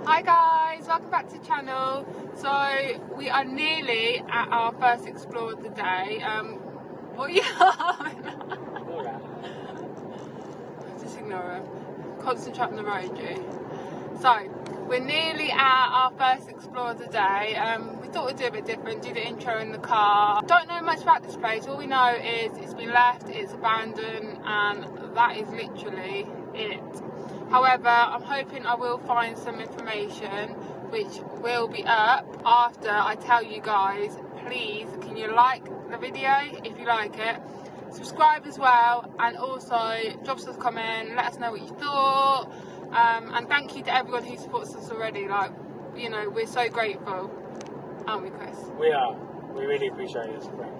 Hi guys, welcome back to the channel. So we are nearly at our first explore of the day. What are you on? Just ignore her. Concentrate on the road, G. So we're nearly at our first explore of the day. We thought we'd do a bit different, do the intro in the car. Don't know much about this place. All we know is it's been left, it's abandoned, and that is literally it. However, I'm hoping I will find some information which will be up after I tell you guys. Please, can you like the video if you like it? Subscribe as well, and also drop us a comment, let us know what you thought. And thank you to everyone who supports us already. Like, you know, we're so grateful, aren't we, Chris? We are. We really appreciate your support.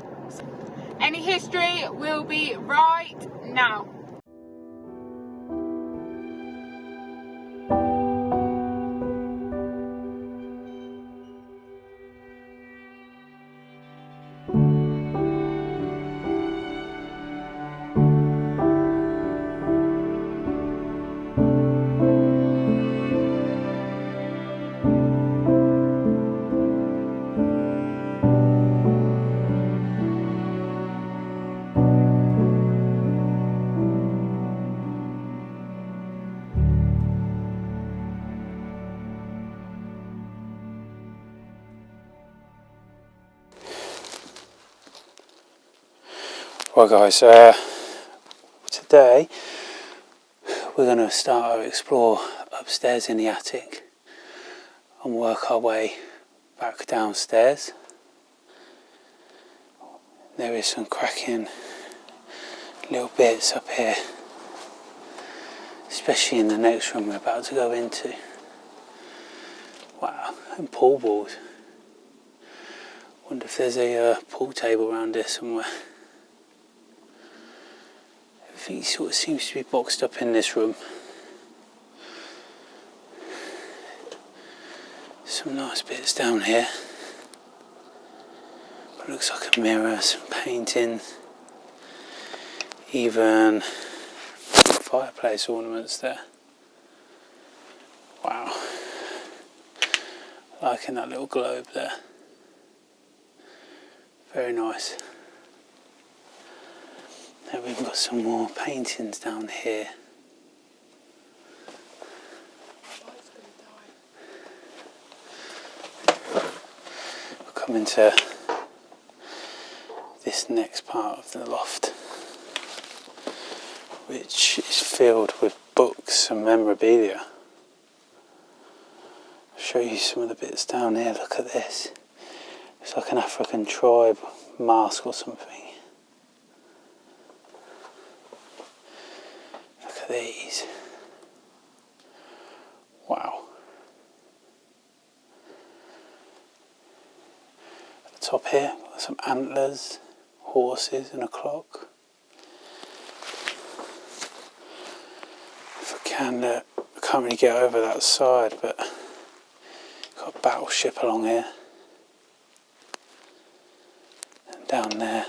Any history will be right now. Well guys, today we're going to start our explore upstairs in the attic and work our way back downstairs. There is some cracking little bits up here, especially in the next room we're about to go into. Wow, and pool balls. Wonder if there's a pool table around here somewhere. Everything sort of seems to be boxed up in this room. Some nice bits down here. But it looks like a mirror, some painting, even fireplace ornaments there. Wow. Liking that little globe there. Very nice. Now we've got some more paintings down here. We're coming to this next part of the loft, which is filled with books and memorabilia. I'll show you some of the bits down here. Look at this. It's like an African tribe mask or something. Look at these. Wow. At the top here, got some antlers, horses and a clock. If I can, I can't really get over that side, but got a battleship along here. And down there,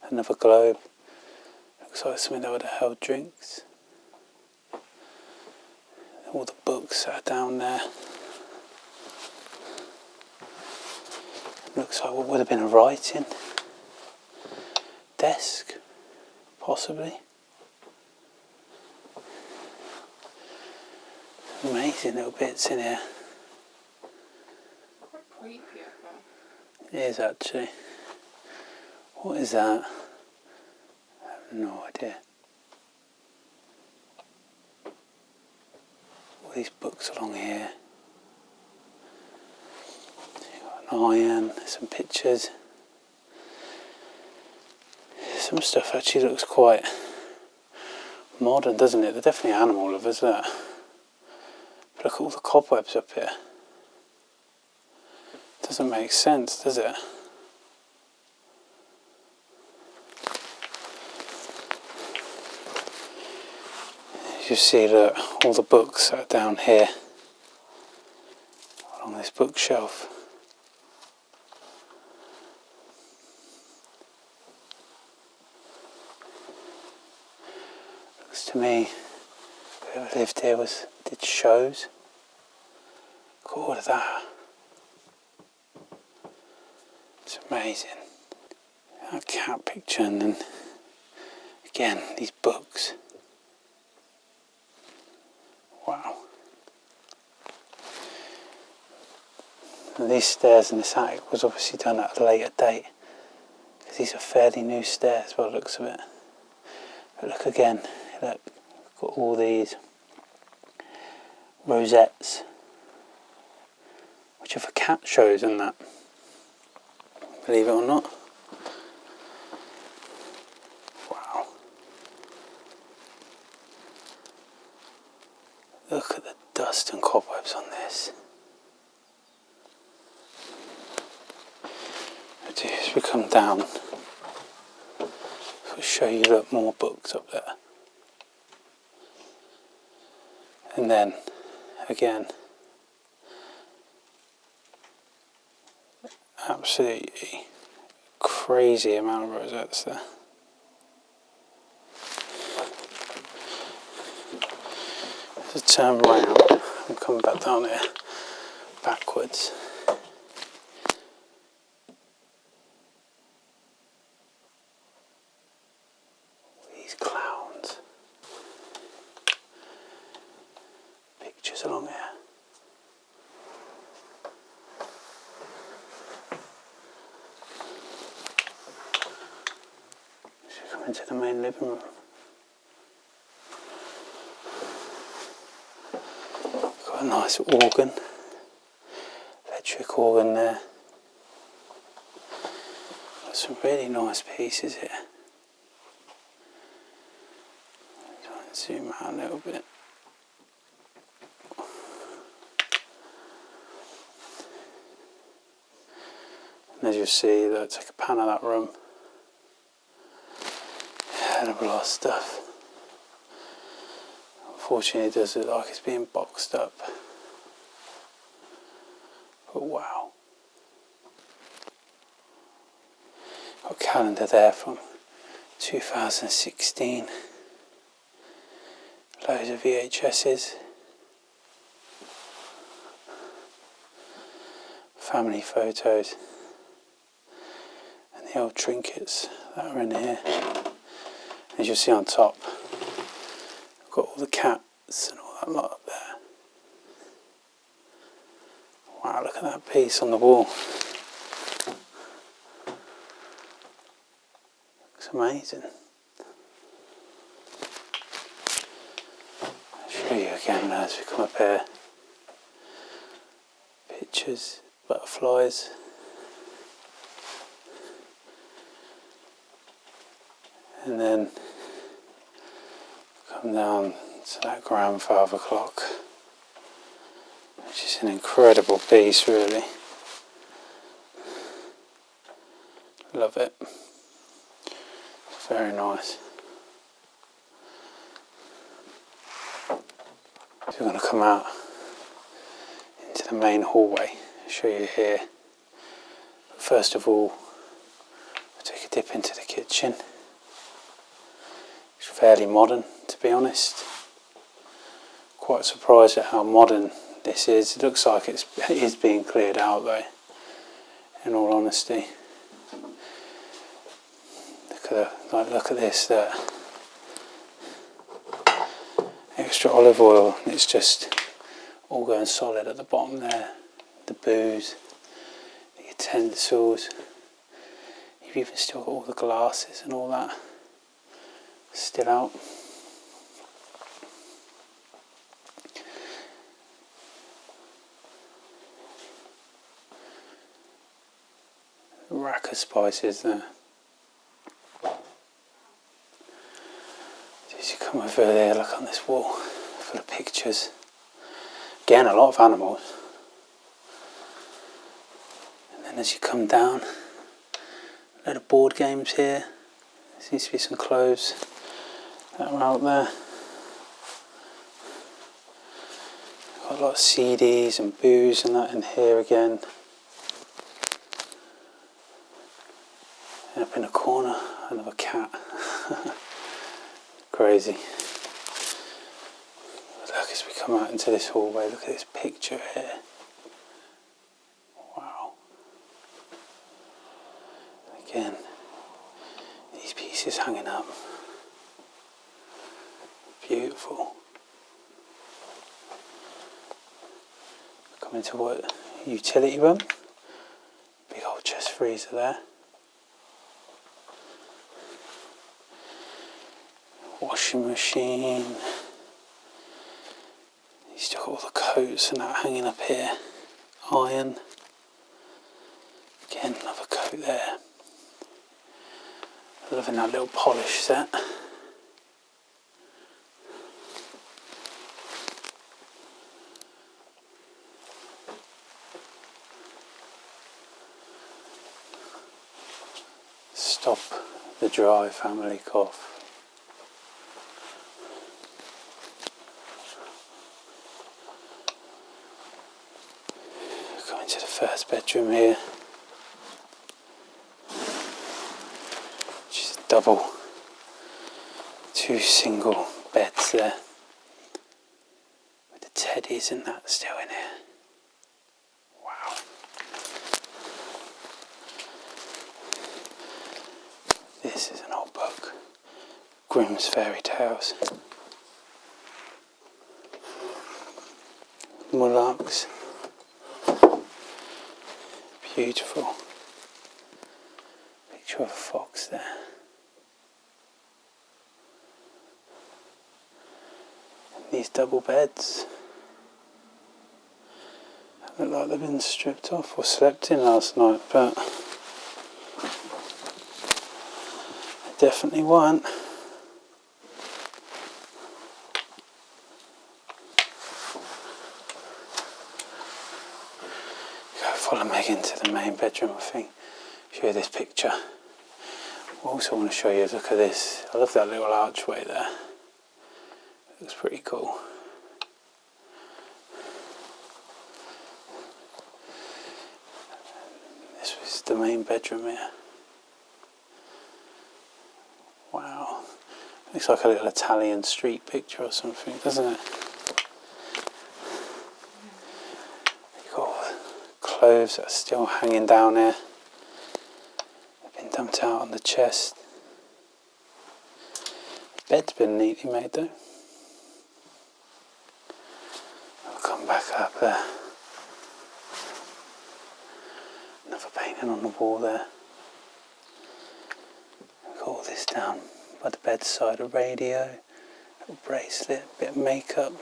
another globe. Looks like something that would have held drinks. All the books that are down there. Looks like what would have been a writing desk, possibly. Amazing little bits in here. Quite creepy, I thought. It is actually. What is that? I have no idea. All these books along here. You've got an iron, some pictures. Some stuff actually looks quite modern, doesn't it? They're definitely animal lovers, that. But look at all the cobwebs up here. Doesn't make sense, does it? You see that all the books are down here along this bookshelf. Looks to me whoever lived here did shows. Look at all of that. It's amazing. That cat picture, and then again these books. Wow. And these stairs in this attic was obviously done at a later date, because these are fairly new stairs by the looks of it. But look again, look, got all these rosettes, which are for cat shows and that, believe it or not. Wow. Look at the dust and cobwebs on this. As we come down, I'll show you look more books up there. And then again, absolutely crazy amount of rosettes there. To turn round and come back down here backwards. These clowns. Pictures along here. Should come into the main living room. Got a nice organ, electric organ there. Got some really nice pieces here. Try and zoom out a little bit. And as you see, look, take a pan of that room. Hell of a lot of stuff. Unfortunately, it does look like it's being boxed up. But wow. Got a calendar there from 2016. Loads of VHSs. Family photos. And the old trinkets that are in here. As you'll see on top, I've got all the cats and all that lot up there. Wow, look at that piece on the wall. Looks amazing. I'll show you again as we come up here. Pictures, butterflies. And then come down to that grandfather clock, which is an incredible piece, really. Love it. Very nice. So we're going to come out into the main hallway, show you here. But first of all, we'll take a dip into the kitchen. It's fairly modern, to be honest. Quite surprised at how modern this is. It looks like it is being cleared out though, in all honesty. Look at this there. Extra olive oil, and it's just all going solid at the bottom there. The booze, the utensils. You've even still got all the glasses and all that still out. A rack of spices there. As you come over there, look on this wall full of pictures. Again, a lot of animals. And then as you come down, a load of board games here. There seems to be some clothes that are out there. Got a lot of CDs and booze and that in here again. And up in the corner, another cat. Crazy. But look, as we come out into this hallway, look at this picture here. Again, these pieces hanging up. Beautiful. Coming to what? Utility room. Big old chest freezer there. Washing machine. You still got all the coats and that hanging up here. Iron. Again, another coat there. Loving that little polish set. Stop the dry family cough. Going to the first bedroom here, which is double, 2 single beds there, with the teddies and that still in here. Wow. This is an old book, Grimm's Fairy Tales. Mullocks. Beautiful. Picture of a fox there. And these double beds look like they've been stripped off or slept in last night, but they definitely weren't. Follow Megan to the main bedroom, I think. Show you this picture. I also want to show you, look at this. I love that little archway there. It looks pretty cool. This was the main bedroom here. Wow. Looks like a little Italian street picture or something, doesn't it? Clothes that are still hanging down here. They've been dumped out on the chest. The bed's been neatly made though. I'll come back up there. Another painting on the wall there. Got all this down by the bedside, a radio, little bracelet, a bit of makeup.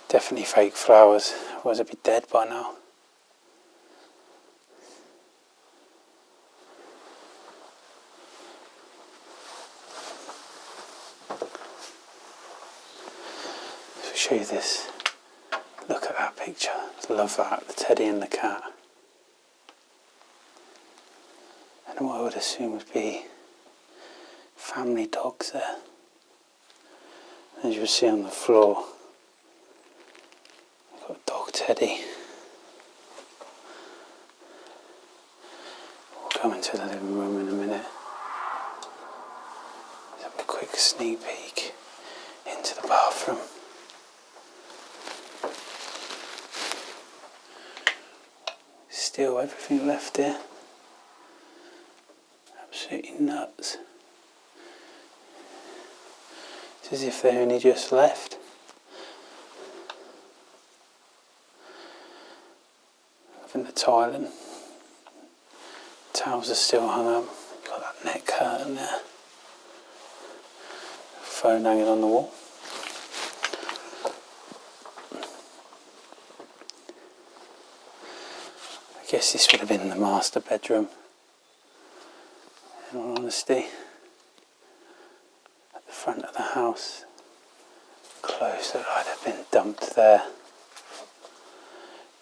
Definitely fake flowers, otherwise I'd be dead by now. So show you this. Look at that picture. I love that, the teddy and the cat. And what I would assume would be family dogs there. As you'll see on the floor. Dog teddy. We'll go into the living room in a minute. Let's have a quick sneak peek into the bathroom. Still everything left here. Absolutely nuts. It's as if they only just left. In the tiling, towels are still hung up. Got that neck curtain there. Phone hanging on the wall. I guess this would have been the master bedroom. In all honesty, at the front of the house, clothes look like they've been dumped there.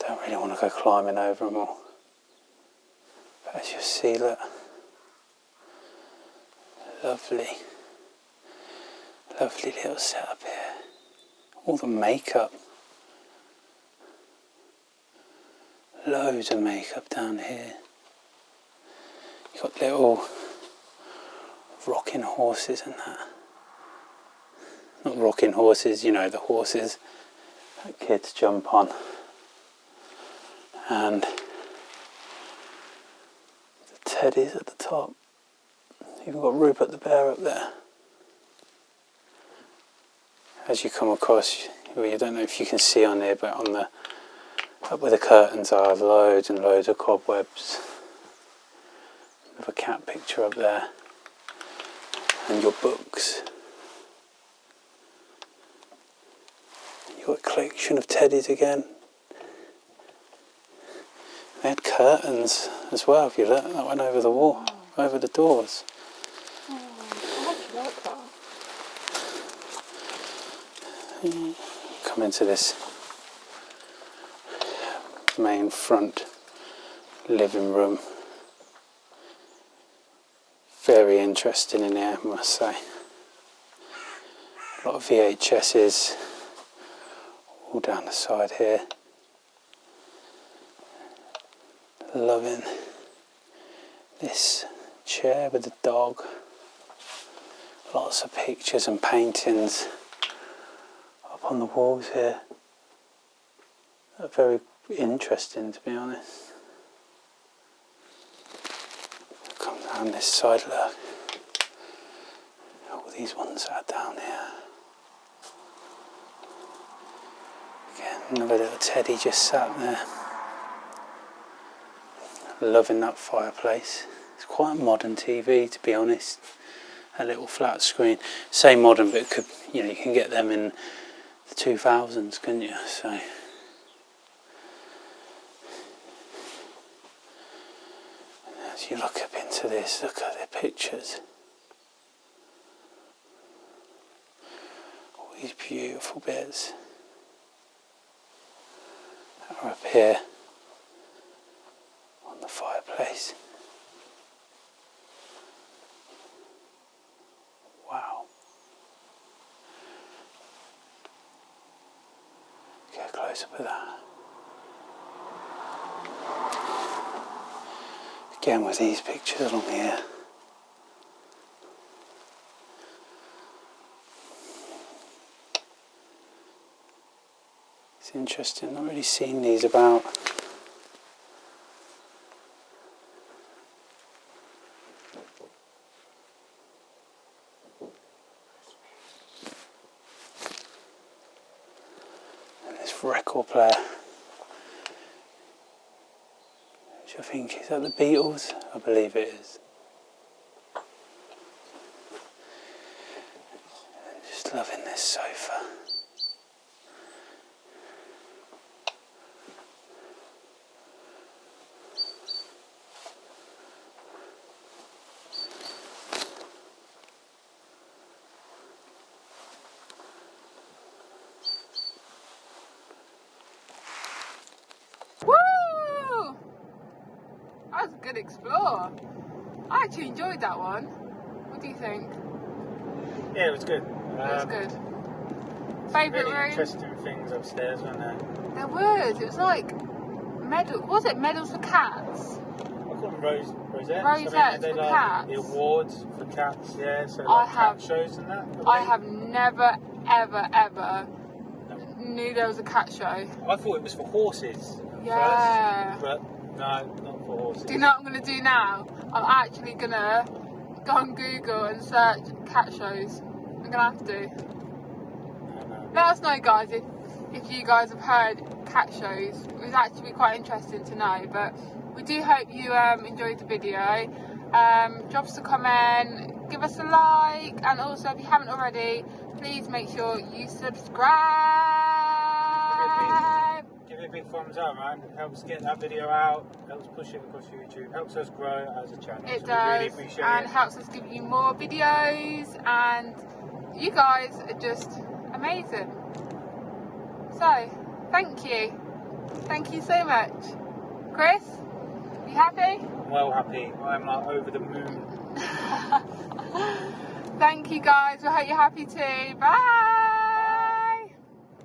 Don't really want to go climbing over them all. But as you see, look. Lovely. Lovely little setup here. All the makeup. Loads of makeup down here. You've got little rocking horses and that. Not rocking horses, you know, the horses that kids jump on, and the teddies at the top. You've got Rupert the bear up there. As you come across, well, you don't know if you can see on there, but on the up where the curtains are, loads and loads of cobwebs. With a cat picture up there, and your books. You've got a collection of teddies again. They had curtains as well, if you look, that went over the wall, over the doors. Oh, I actually like that. Come into this main front living room. Very interesting in here, I must say. A lot of VHSs all down the side here. Loving this chair with the dog. Lots of pictures and paintings up on the walls here. They're very interesting, to be honest. Come down this side, look. All these ones are down here. Again, another little teddy just sat there. Loving that fireplace. It's quite a modern TV, to be honest. A little flat screen. Say modern, but it could, you know, you can get them in the 2000s, couldn't you? So. As you look up into this, look at the pictures. All these beautiful bits that are up here on the fireplace. Wow. Get a close up of that. Again with these pictures along here. It's interesting, not really seen these about. And this record player, which I think is that the Beatles? I believe it is. Just loving this sofa. Woo! That was a good explore. I actually enjoyed that one. What do you think? Yeah, it was good. It was good. Favourite really room? interesting things upstairs, weren't there? There was. It was like medals for cats? I call them Rosettes. Rosettes they for like cats. the awards for cats, yeah. So I like have- cat shows and that. I have never, ever knew there was a cat show. I thought it was for horses Yeah. first, but no, not for horses. Do you know what I'm going to do now? I'm actually going to go on Google and search cat shows. I'm going to have to. No. Let us know, guys, if you guys have heard cat shows. It was actually quite interesting to know, but we do hope you enjoyed the video. Drop us a comment, give us a like, and also if you haven't already, please make sure you subscribe. Give it a big thumbs up, man. It helps get that video out, helps push it across YouTube, helps us grow as a channel. It so does, we really appreciate and it. helps us give you more videos, and you guys are just amazing. So, thank you. Thank you so much. Chris, you happy? I'm well happy. I'm like over the moon. Thank you guys. I hope you're happy too. Bye.